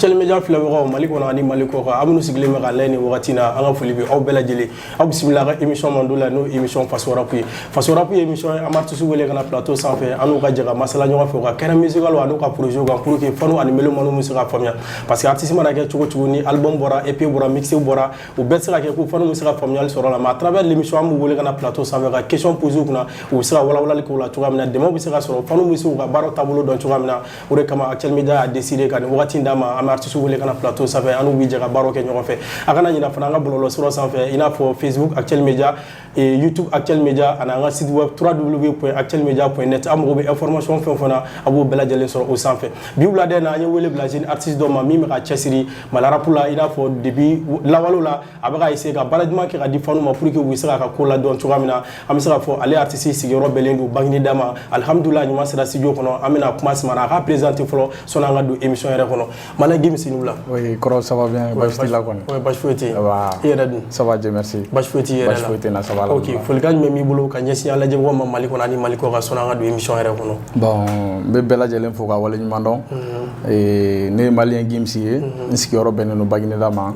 Actuel Media filɛbagaw Mali kɔnɔ ani Mali kɔ kan, a minnu sigilen bɛ ka lajɛ nin wagati na, an ka foli bɛ aw bɛɛ lajɛlen. Aw bisimila ka émission Mando la n'o émission Faso Rap ye. Faso Rap ye émission an artiste wele ka na plateau sanfɛ, an n'u ka jɛ ka masala ɲɔgɔn fɛ, u ka kɛnɛ musical an'u ka projet kan pour que fanu ani melomani bɛ se ka faamuya. Parce que artiste mana kɛ cogo cogo ni album bɔra, EP bɔra, mixé bɔra, u bɛɛ tɛ se ka kɛ ko fanu bɛ se ka faamuyali sɔrɔ la. Mais à travers l'émission an b'u wele ka na plateau sanfɛ ka question poser u kunna, u bɛ se ka walawalali k'o la cogoya min na, dɛmɛ bɛ se ka sɔrɔ, fanu bɛ se k'u ka baaraw taabolo dɔn cogoya min na. O de kama Actuel Media a décidé ka nin wagati in d'a ma, an bɛ artiste wele ka na plateau sanfɛ, an n'u bɛ jɛ ka baaraw kɛ ɲɔgɔn fɛ. A kana ɲinɛ fana an ka bɔlɔlɔsiraw sanfɛ, i n'a fɔ Facebook Actuel Media, YouTube Actuel Media, ani an ka site web www.actuelmedia.net. an mago bɛ information fɛn o fɛn na, a b'o bɛɛ lajɛlen sɔrɔ o sanfɛ. Bi wuladen na an ye wele bila jeune artiste dɔ ma min bɛ ka cɛsiri Mali rap la, i n'a fɔ depuis lawalew la a bɛ ka essayer ka baara ɲuman kɛ ka di fanu ma pour que u bɛ se k'a ka ko ladɔn cogoya min na. An bɛ se k'a fɔ ale artiste sigiyɔrɔ bɛnnen don Bagineda ma. Alhamdulillah ɲuman sera studio kɔnɔ, an bɛna kuma Sumana a ka présenter fɔlɔ sɔnni an ka don émission yɛrɛ kɔnɔ. Malin Gims ni wula. Oui, kɔrɔ ça va bien, baasi t'i la kɔni. Oui, baasi foyi tɛ yen. I yɛrɛ dun? Ça va Dieu merci. Baasi foyi t'i yɛrɛ la. Baasi foyi tɛ na, ça va la. Ok, folikan jumɛn b'i bolo ka ɲɛsin an lajɛbagaw ma Mali kɔnɔ ani Mali kɔ kan sɔnni an ka don émission yɛrɛ kɔnɔ? Bon, n bɛ bɛɛ lajɛlen fo ka wale ɲuman dɔn. Ne ye Malien Gims ye, n sigiyɔrɔ bɛnnen don Bagineda ma.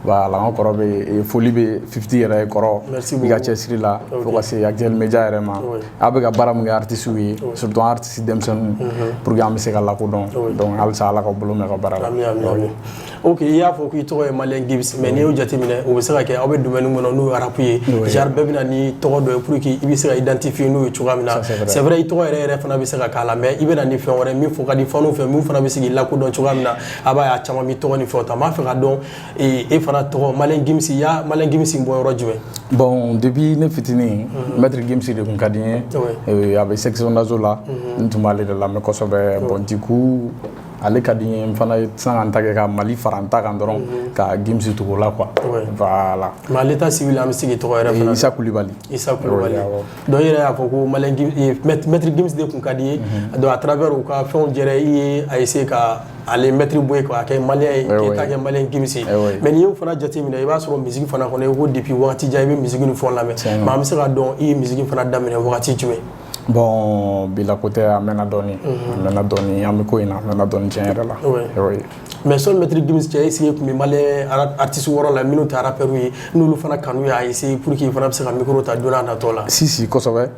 Voilà, an kɔrɔ bɛ foli bɛ 50 yɛrɛ kɔrɔ. Merci i beaucoup. ka cɛsiri la fo ka se Actuel Media yɛrɛ ma. A bɛ ka baara min kɛ artiste ye, surtout artiste denmisɛnninw, pour que an bɛ se ka lakodɔn. Donc halisa Ala ka bolo mɛn ka baara la. Ami, ami, ami. Ok, i y'a fɔ k'i tɔgɔ ye Malin Gims, mais n'i y'o jateminɛ o bɛ se ka kɛ aw bɛ domaine min kɔnɔ n'o ye rap ye, genre bɛɛ bɛ na ni tɔgɔ dɔ ye pour que i bɛ se ka identifier n'o ye cogoya min na. C'est vrai i tɔgɔ yɛrɛ fana bɛ se ka k'a la, mais i bɛ na ni fɛn wɛrɛ min fɔ ka di fanu fɛ, min fana bɛ se k'i lakodɔn cogoya min na, a b'a ye a caman b'i tɔgɔ ni fɛnw ta. N b'a fɛ ka dɔn e fana tɔgɔ Malin Gims, i y'a Malin Gims bɔ yɔrɔ jumɛn? Bon, depuis ne fitinin, Maître Gims de kun ka di n ye, a bɛ section d'assaut la, n tun b'ale de lamɛn kosɛbɛ. Bon du coup ale ka di n ye, n fana ye san ka n ta kɛ ka Mali fara n ta kan dɔrɔn ka Gims tugu o la quoi. Voilà. Mais à l'état civil an bɛ se k'i tɔgɔ yɛrɛ fana. Issa Coulibaly. Issa Coulibaly. Donc i yɛrɛ y'a fɔ ko Malin Gims, Maître Gims de kun ka di ye, donc à travers u ka fɛnw jɛra i ye a essayer ka ale maître bɔ yen k'a kɛ Malien ye, k'e ta kɛ Malin Gims ye. Mais n'i y'o fana jateminɛ i b'a sɔrɔ musique fana kɔnɔ i ko depuis wagati jan i bɛ musique ni fɛnw lamɛn. Mais an bɛ se ka dɔn i ye musique fana daminɛ wagati jumɛn? Bon, bila côté a mɛnna dɔɔni, an bɛ ko in na a mɛnna dɔɔni tiɲɛ yɛrɛ la. Oui. Mais sɔn Maître Gims cɛ est-ce que tun bɛ Malien artiste wɔɔrɔ la minnu tɛ rappeur ye n'olu fana kanu y'a essayer pour que i fana bɛ se ka micro ta don n'a nataw la? Si kosɛbɛ,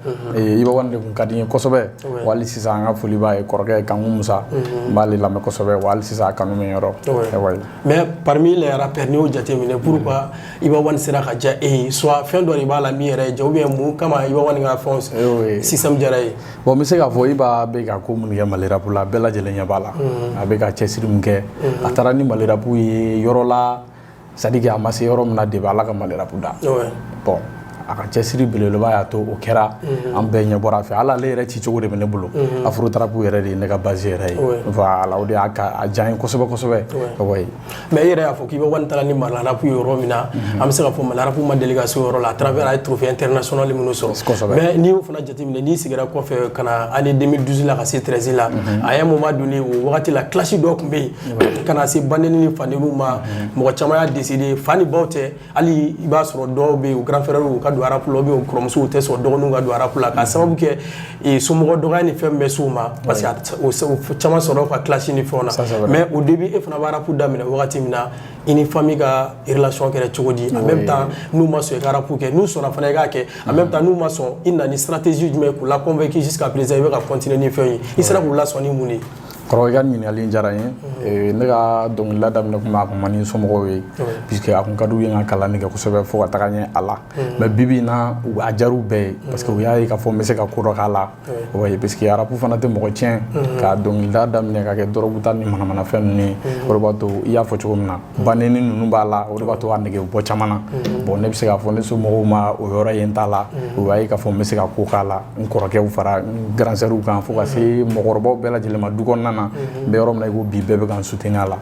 Iba Wane de kun ka di n ye kosɛbɛ, wa hali sisan an ka foli b'a ye kɔrɔkɛ ye Kanku Musa, n b'ale lamɛn kosɛbɛ wa hali sisan a kanu bɛ n yɔrɔ. Mais parmi les rappeurs n'i y'o jateminɛ pourquoi Iba Wane sera ka diya e ye, soit fɛn dɔ de b'a la min yɛrɛ ye diya ou bien mun kama Iba Wane ka fɛnw système diyara e ye? Bon n bɛ se k'a fɔ Iba bɛ ka ko minnu kɛ Mali rap la bɛɛ lajɛlen ɲɛ b'a la, a bɛ ka cɛsiri min kɛ, a taara ni Mali rap ye yɔrɔ la, c'est à dire que a ma se yɔrɔ min na de Ala ka Mali rap da. Bon a ka cɛsiri belebeleba y'a to o kɛra an bɛɛ ɲɛ bɔra a fɛ, hali ale yɛrɛ cicogo de bɛ ne bolo, afro trap yɛrɛ de ye ne ka base yɛrɛ ye. Voilà o de y'a diya n ye kosɛbɛ kosɛbɛ. Mais e yɛrɛ y'a fɔ k'Iba Wane taara ni Mali rap ye yɔrɔ min na, an bɛ se ka fɔ Mali rap ma deli ka se o yɔrɔ la à travers a ye trophée international minnu sɔrɔ. Mais n'i y'o fana jateminɛ n'i sigira kɔfɛ ka na année 2012 la ka se 13 la, a ye moment donné o wagati la clash dɔ tun bɛ yen ka na se Bandeni ni Fandeniw ma, mɔgɔ caman y'a décidé fa ni baw tɛ, hali i b'a sɔrɔ dɔw bɛ yen u grand frère u ka don rap la, ou bien u kɔrɔmusow tɛ sɔn dɔgɔninw ka don rap la, k'a sababu kɛ somɔgɔ dɔgɔya ni fɛn bɛ s'u ma parce que o caman sɔrɔ ka clash ni fɛnw na. Mais au début e fana b'a rap daminɛ wagati min na i ni famille ka relation kɛra cogo di? En même temps n'u ma sɔn i ka rap kɛ, n'u sɔnna fana i k'a kɛ, en même temps n'u ma sɔn i na ni stratégie jumɛn k'u la convaincre jusqu'à présent i bɛ ka continuer ni fɛn ye, i sera k'u lasɔn ni mun de ye? Kɔrɔ i ka ɲininkali diyara n ye, ne ka dɔnkilida daminɛ tuma a kun man di n somɔgɔw ye puisque a kun ka d'u ye n ka kalan kɛ kosɛbɛ fo ka taga ɲɛ a la, mais bi in na a diyar'u bɛɛ ye parce que u y'a ye k'a fɔ n bɛ se ka ko dɔ k'a la, parce que rap fana tɛ mɔgɔ tiɲɛ, ka dɔnkilida daminɛ ka kɛ dɔrɔguta ni manamanafɛn ninnu ye, o de b'a to i y'a fɔ cogo min na Bandeni ninnu b'a la, o de b'a to a nege bɔ caman na. Bon ne bɛ se k'a fɔ ne somɔgɔw ma o yɔrɔ ye n t'a la, u y'a ye k'a fɔ n bɛ se ka ko k'a la, n kɔrɔkɛw fara n grand sœurs kan fo ka se mɔgɔkɔrɔbaw bɛɛ lajɛlen ma du kɔnɔna na, n bɛ yɔrɔ min na i ko bi bɛɛ bɛ ka n soutenir a la.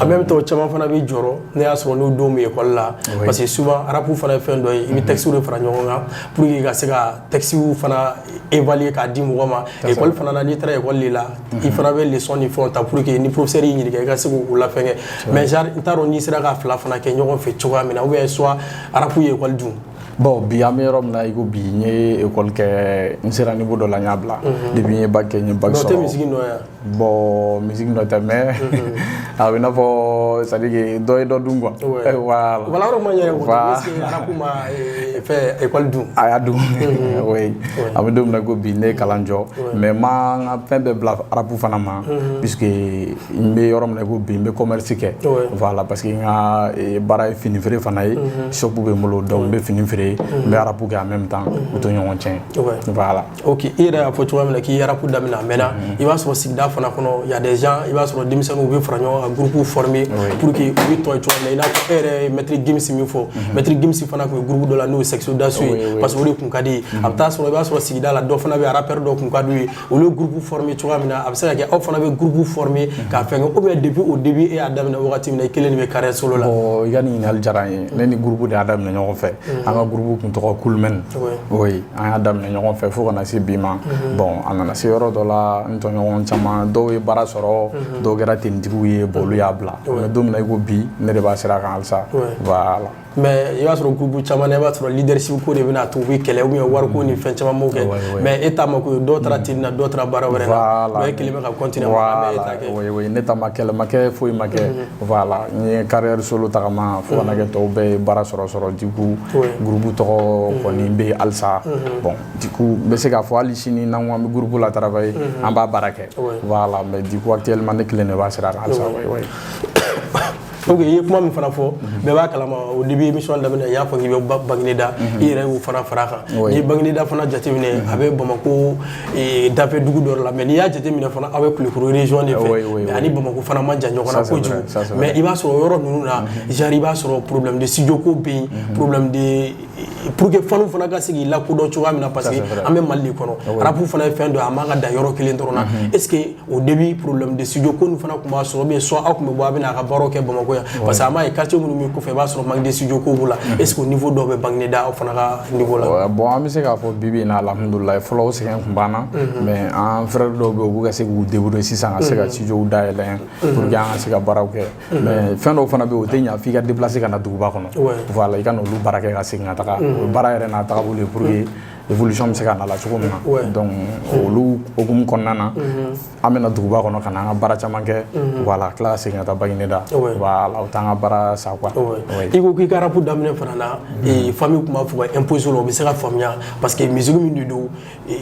En même temps caman fana bɛ jɔrɔ ne y'a sɔrɔ n'u denw bɛ école la parce que souvent rap fana ye fɛn dɔ ye, i bɛ texte de fara ɲɔgɔn kan pour que ka se ka texte fana évaluer k'a di mɔgɔ ma. École fana na n'i taara école de la i fana bɛ leçon ni fɛnw ta pour que ni professeur y'i ɲininka i ka se k'u la fɛnkɛ. Mais genre n t'a dɔn n'i sera ka fila fana kɛ ɲɔgɔn fɛ cogoya min na ou bien soit rap ye école dun? bon bi an bɛ yɔrɔ min na i ko bi n ye école kɛ n sera niveau dɔ la n y'a bila depuis n ye bac kɛ n ye bac sɔrɔ. non tɛ musique nɔ yan. bon musique nɔ tɛ mais a bɛ i n'a fɔ c'est à dire que dɔ ye dɔ dun quoi. voilà voilà yɔrɔ ma ɲɛ ko parce que arabu ma fɛ école dun. a y'a dun oui an bɛ don min na ko bi ne ye kalan jɔ mais n ma n ka fɛn bɛɛ bila arabu fana ma puisque n bɛ yɔrɔ min na ko bi n bɛ commerce kɛ voilà parce que n ka baara ye fini feere fana ye shop bɛ n bolo donc n bɛ fini feere n bɛ arabu kɛ en même temps u to ɲɔgɔn tiɲɛ voilà. ok i yɛrɛ y'a fɔ cogoya min na k'i ye arabu daminɛ a mɛnna i b'a sɔrɔ sigida fana kɔnɔ y a des gens i b'a sɔrɔ denmisɛnninw bɛ fara ɲɔgɔn kan groupe former pour que u bɛ tɔ ye cogoya min na i n'a fɔ e yɛrɛ ye maître Gims min fɔ maître Gims fana tun ye groupe dɔ la n'o ye section d'assaut ye parce que o de tun ka di ye a bɛ taa sɔrɔ i b'a sɔrɔ sigida la dɔ fana bɛ rappeur dɔ tun ka d'u ye olu ye groupe former cogoya min na a bɛ se ka kɛ aw fana bɛ groupe former k'a fɛn kɛ ou bien depuis au début e y'a daminɛ wagati min na i kelen de bɛ carrière solo la. bon i ka nin ɲininkali diyara n ye ne ni groupe de y'a daminɛ ɲɔgɔn fɛ an ka groupe tun tɔgɔ Coolmen oui an y'a daminɛ ɲɔgɔn fɛ fo ka na se bi ma bon a nana se yɔrɔ dɔ la n tɔɲɔgɔn caman dɔw ye baara sɔrɔ dɔw kɛra tenitigiw ye bon olu y'a bila mais don min na i ko bi ne de b'a sira kan halisa voilà. mais i b'a sɔrɔ groupe caman na i b'a sɔrɔ leadership ko de bɛna to u bɛ kɛlɛ ou bien wariko ni fɛn caman m'o kɛ mais e ta ma ko ye dɔw taara ten na dɔw taara baara wɛrɛ la donc e kelen bɛ ka continuer mais e ta kɛ. oui ne ta ma kɛlɛ ma kɛ foyi ma kɛ voilà n ye carrière solo tagama fo ka na kɛ tɔw bɛɛ ye baara sɔrɔ du coup groupe tɔgɔ kɔni bɛ yen halisa bon du coup n bɛ se k'a fɔ hali sini n'an ko an bɛ groupe la travailler an b'a baara kɛ voilà mais du coup actuellement ne kelen de b'a sira kan halisa oui. ok i ye kuma min fana fɔ bɛɛ b'a kalama au début émission daminɛ i y'a fɔ k'i bɛ Bagineda i yɛrɛ y'o fana fara a kan n'i ye Bagineda fana jateminɛ a bɛ Bamako dafɛ dugu dɔ la mais n'i y'a jateminɛ fana aw bɛ Kulukoro région de fɛ mais ani Bamako fana man jan ɲɔgɔn na kojugu mais i b'a sɔrɔ yɔrɔ ninnu na genre i b'a sɔrɔ problème de studio ko bɛ yen problème de pour que faniw fana ka se k'i lakodɔn cogoya min na parce que an bɛ Mali de kɔnɔ arabu fana ye fɛn dɔ ye a man ka dan yɔrɔ kelen dɔrɔn na est ce que au début problème de studio ko nin fana tun b'a sɔrɔ bien soit aw tun bɛ bɔ a bɛ n'a ka baaraw kɛ Bamako yan parce que a m'a ye quartier minnu bɛ kɔfɛ i b'a sɔrɔ manque de studio ko b'u la est ce que niveau dɔw bɛ Bagineda aw fana ka niveau la. bon an bɛ se k'a fɔ bi bi in na alhamdulilayi fɔlɔ o sɛgɛn tun b'an na mais an frère dɔw bɛ yen u bɛ ka se k'u débrouiller sisan ka se ka studio dayɛlɛ pour que an ka se ka baaraw kɛ mais fɛn dɔw fana bɛ yen o tɛ ɲɛ f'i ka déplacer ka na duguba kɔnɔ voilà i ka n'olu baara kɛ ka segin ka taga o baara yɛrɛ n'a taagabolo ye pour que évolution bɛ se ka na la cogo min na donc olu hukumu kɔnɔna na an bɛna duguba kɔnɔ ka na an ka baara caman kɛ voilà tila ka segin ka taa Bagineda voilà o t'an ka baara sa quoi. i ko k'i ka rap daminɛ fana na famille tun b'a fɔ ka imposer o bɛ se ka faamuya parce que musique min de don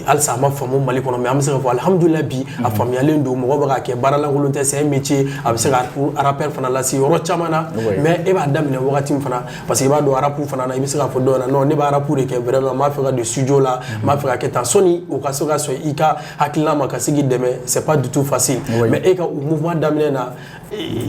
halisa a ma faamu Mali kɔnɔ mais an bɛ se ka fɔ alhamdulilayi bi a faamuyalen don mɔgɔ bɛ ka kɛ baara lankolon tɛ c'est un métier a bɛ se ka rappeur fana lase yɔrɔ caman na mais e b'a daminɛ wagati min fana parce que i b'a dɔn rap fana na i bɛ se ka fɔ dɔw na non ne b'a rap de kɛ vraiment n b'a fɛ ka don studio la n b'a fɛ ka kɛ tan sɔnni o ka se ka sɔn i ka hakilina ma ka se k'i dɛmɛ c'est pas du tout facile mais e ka o mouvement daminɛ na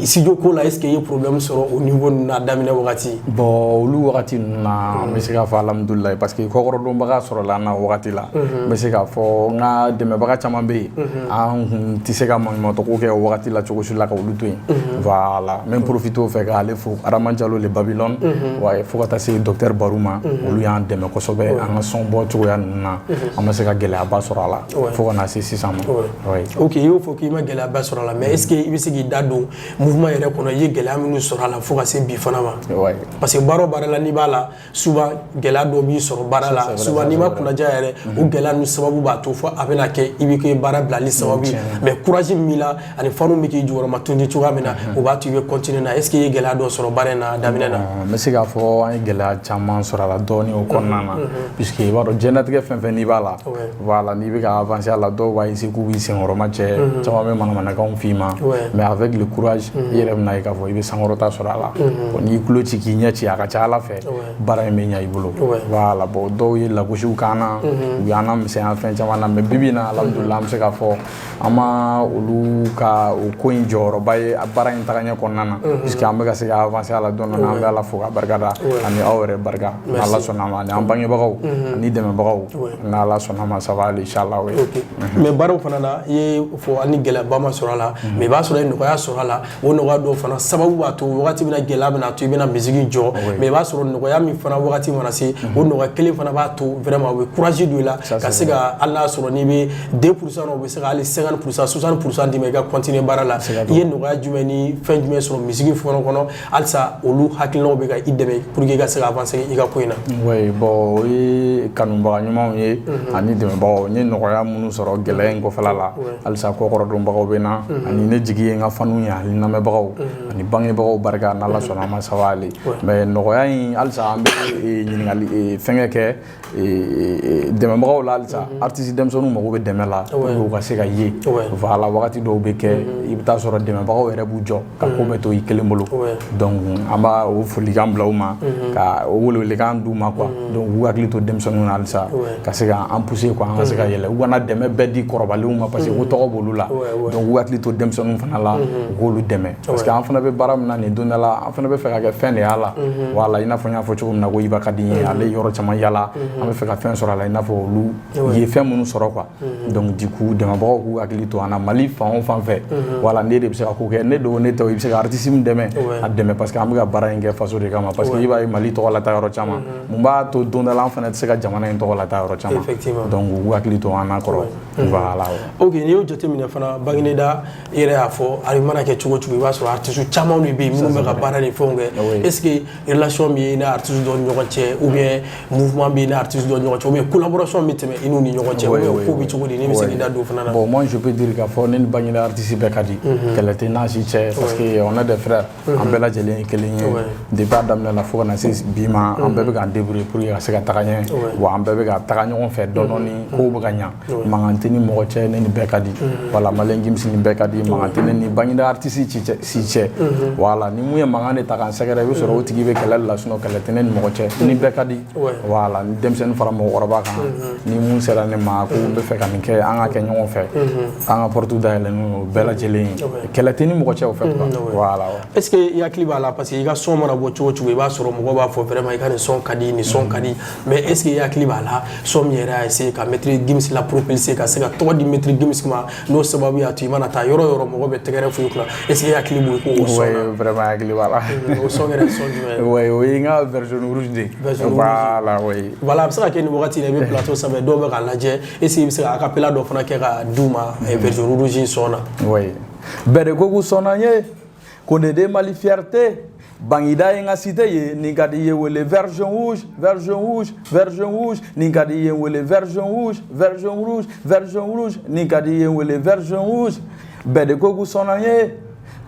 studio ko la est ce que i ye problème sɔrɔ o niveau ninnu na daminɛ wagati. bon olu wagati ninnu na n bɛ se k'a fɔ alhamdulilayi parce que kɔkɔrɔdonbaga sɔrɔla an na wagati la n bɛ se k'a fɔ n ka dɛmɛbaga caman bɛ yen an kun tɛ se ka maɲumantɔko kɛ o wagati la cogo si la ka olu to yen voilà n bɛ profiter o fɛ k'ale fo Adama Jalo le Babylone fo ka taa se docteur Barou ma olu y'an dɛmɛ kosɛbɛ an ka son bɔ cogoya ninnu na an ma se ka gɛlɛyaba sɔrɔ a la fo ka na se sisan ma. ok i y'o fɔ k'i ma gɛlɛyaba sɔrɔ a la mais est ce que i bɛ se k'i da don mouvement yɛrɛ kɔnɔ i ye gɛlɛya minnu sɔrɔ a la fo ka se bi fana ma parce que baara o baara la n'i b'a la souvent gɛlɛya dɔ b'i sɔrɔ baara la souvent n'i ma kunnaja yɛrɛ o gɛlɛya ninnu sababu b'a to fo a bɛna kɛ i bɛ kɛ baara bilali sababu ye mais courage min b'i la ani fanu bɛ k'i jukɔrɔma tundi cogoya min na o b'a to i bɛ continuer na est ce que i ye gɛlɛya dɔ sɔrɔ baara in na daminɛ na. n bɛ se k'a fɔ an ye gɛlɛya caman sɔrɔ a la dɔɔni o kɔnɔna na puisque i b'a dɔn diɲɛlatigɛ fɛn fɛn n'i b'a la voilà n'i bɛ ka avancer a la dɔw b'a essayer k'u b'i senkɔrɔma cɛ caman bɛ manamanakanw f'i ma mais avec le courage i yɛrɛ bɛna ye k'a fɔ i bɛ sankɔrɔta sɔrɔ a la bon n'i tulo ci k'i ɲɛ ci a ka ca Ala fɛ baara in bɛ ɲɛ i bolo voilà bon dɔw ye lagosiw k'an na u y'an lamisɛnya fɛn caman na mais bi bi in na alhamdulilayi an bɛ se k'a fɔ an ma olu ka o ko in jɔyɔrɔba ye baara in tagaɲɛ kɔnɔna na puisque an bɛ ka se ka avancer a la dɔɔni dɔɔni an bɛ Ala fo ka barikada ani aw yɛrɛ barika ni Ala sɔnna ma ani an bangebagaw ani dɛmɛbagaw ni Ala sɔnna ma ça va aller inchallah mais baaraw fana na i ye fɔ ani gɛlɛyaba ma sɔrɔ a la mais i b'a sɔrɔ i ye nɔgɔya sɔrɔ a la o nɔgɔya dɔw fana sababu b'a to wagati bɛna gɛlɛya bɛna to i bɛna musique jɔ mais i b'a sɔrɔ nɔgɔya min fana wagati mana se o nɔgɔya kelen fana b'a to vraiment o bɛ courage don i la ka se ka hali n'a sɔrɔ n'i bɛ 2% o bɛ se ka hali 50% 60% d'i ma i ka continuer baara la i ye nɔgɔya jumɛn ni fɛn jumɛn sɔrɔ musique fɔlɔ kɔnɔ halisa olu hakilinaw bɛ ka i dɛmɛ pour que i ka se ka avancer i ka ko in na. Oui bon o ye kanubaga ɲumanw ye ani dɛmɛbagaw n ye nɔgɔya minnu sɔrɔ gɛlɛya in kɔfɛla la halisa kɔkɔrɔdonbagaw bɛ na ani ne jigi ye n ka fanu ye ani lamɛnbagaw ani bangebagaw barika n'Ala sɔnna a ma sawa ale mais nɔgɔya in halisa an bɛ ɲininkali fɛnkɛ kɛ dɛmɛbagaw la halisa artiste denmisɛnninw mago bɛ dɛmɛ la pour que u ka se ka ye voilà wagati dɔw bɛ kɛ i bɛ taa sɔrɔ dɛmɛbagaw yɛrɛ b'u jɔ ka ko bɛɛ to i kelen bolo donc an b'a o folikan bila u ma ka o welewelekan d'u ma quoi donc u hakili to denmisɛnninw na halisa ka se ka an pousser quoi an ka se ka yɛlɛ u kana dɛmɛ bɛɛ di kɔrɔbalenw ma parce que ko tɔgɔ b'olu la donc u hakili to denmisɛnninw fana la u k'olu dɛmɛ parce que an fana bɛ baara min na nin don dɔ la an fana bɛ fɛ ka kɛ fɛn de y'a la voilà i n'a fɔ n y'a fɔ cogo min na ko Iba ka di n ye ale yɔrɔ caman yala an bɛ fɛ ka fɛn sɔrɔ a la i n'a fɔ olu ye fɛn minnu sɔrɔ quoi donc du coup dɛmɛbagaw k'u hakili to an na Mali fan o fan fɛ voilà ne de bɛ se ka ko kɛ ne don ne tɛ i bɛ se ka artiste min dɛmɛ a dɛmɛ parce que an bɛ ka baara in kɛ faso de kama parce que i b'a ye Mali tɔgɔ lata yɔrɔ caman mun b'a to don dɔ la an fana tɛ se ka jamana in tɔgɔ lata yɔrɔ caman donc u hakili to an na kɔrɔ voilà. Ok n'i y'o jateminɛ fana Bangineda i yɛrɛ y'a fɔ a mana kɛ cogo cogo i b'a sɔrɔ artiste caman de bɛ yen minnu bɛ ka baara ni fɛnw kɛ est ce que relation bɛ i ni artiste dɔw ni ɲɔgɔn cɛ ou bien mouvement bɛ i ni artiste dɔw ni ɲɔgɔn cɛ ou bien collaboration bɛ tɛmɛ i n'u ni ɲɔgɔn cɛ ou bien ko bɛ cogo di n'i bɛ se k'i da don o fana na. Bon moi je peux dire k'a fɔ ne ni Bangineda artiste bɛɛ ka di kɛlɛ tɛ n'an si cɛ parce que on est des frères an bɛɛ lajɛlen ye kelen ye depuis a daminɛ la fo ka na se bi ma an bɛɛ bɛ k'an débrouiller pour que ka se ka taga ɲɛ wa an bɛɛ bɛ ka taga ɲɔgɔn fɛ dɔɔni kow bɛ ka ɲɛ mankan tɛ ni mɔgɔ cɛ ne ni bɛɛ ka di voilà Malien Gims ni bɛɛ ka di mankan tɛ ne ni Bangineda artiste si cɛ voilà ni mun ye mankan de ta k'an sɛgɛrɛ i bɛ sɔrɔ o tigi bɛ kɛlɛ la sinon kɛlɛ tɛ ne ni mɔgɔ cɛ ni bɛɛ ka di voilà ni denmisɛnnin fara mɔgɔkɔrɔba kan ni mun sera ne ma ko n bɛ fɛ ka nin kɛ an ka kɛ ɲɔgɔn fɛ an ka porte dayɛlɛ n'o bɛɛ lajɛlen kɛlɛ tɛ ni mɔgɔ cɛ o fɛ voilà. Est ce que i hakili b'a la parce que i ka son mana bɔ cogo cogo i b'a sɔrɔ mɔgɔ b'a fɔ vraiment i ka nin son ka di nin son ka di mais est ce que i hakili b'a la son min yɛrɛ y'a essayer ka Maître Gims la propulser ka se ka tɔgɔ di Maître Gims ma n'o sababu y'a to i mana taa yɔrɔ o yɔrɔ mɔgɔ bɛ tɛgɛrɛ fo i kunna est ce que i hakili b'o ko son na. Vraiment hakili b'a la. O son yɛrɛ son jumɛn. Oui o ye n ka version rouge de. Voilà oui. Voilà a bɛ se ka kɛ nin wagati la i bɛ plateau sanfɛ dɔw bɛ k'a lajɛ est ce que i bɛ se ka acapella dɔ fana kɛ ka d'u ma version rouge in son na. Oui bɛɛ de ko k'u sɔnna n ye ko ne de Mali fierté Bangineda ye n ka cité ye nin ka di i ye wele version rouge version rouge version rouge nin ka di i ye wele version rouge version rouge version rouge nin ka di i ye wele version rouge bɛɛ de ko k'u sɔnna n ye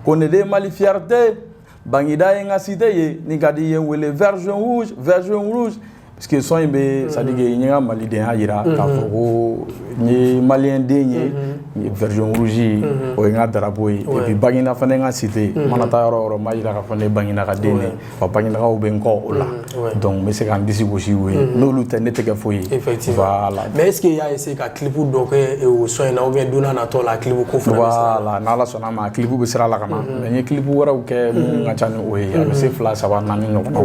ko ne de Mali fierté Bangineda ye n ka cité ye nin ka di i ye wele version rouge version rouge parce que son in bɛ c'est à dire que n ye n ka malidenya yira k'a fɔ ko n ye malien den ye version rouge o ye n ka drapeau ye et puis Bangineda fana ye n ka cité mana taa yɔrɔ o yɔrɔ n b'a yira k'a fɔ ne ye Bangineda ka den de ye wa Banginedakaw bɛ n kɔ o la donc n bɛ se k'an disi gosi u ye n'olu tɛ ne tɛ kɛ foyi ye voilà. Mais est ce que i y'a essayé ka clip dɔ kɛ o son in na ou bien don n'a natɔ la clip ko fana bɛ sira la. Voilà n'Ala sɔnna a ma clip bɛ sira la ka na mais n ye clip wɛrɛw kɛ mun ka ca ni o ye a bɛ se 2 3 4 ɲɔgɔn ma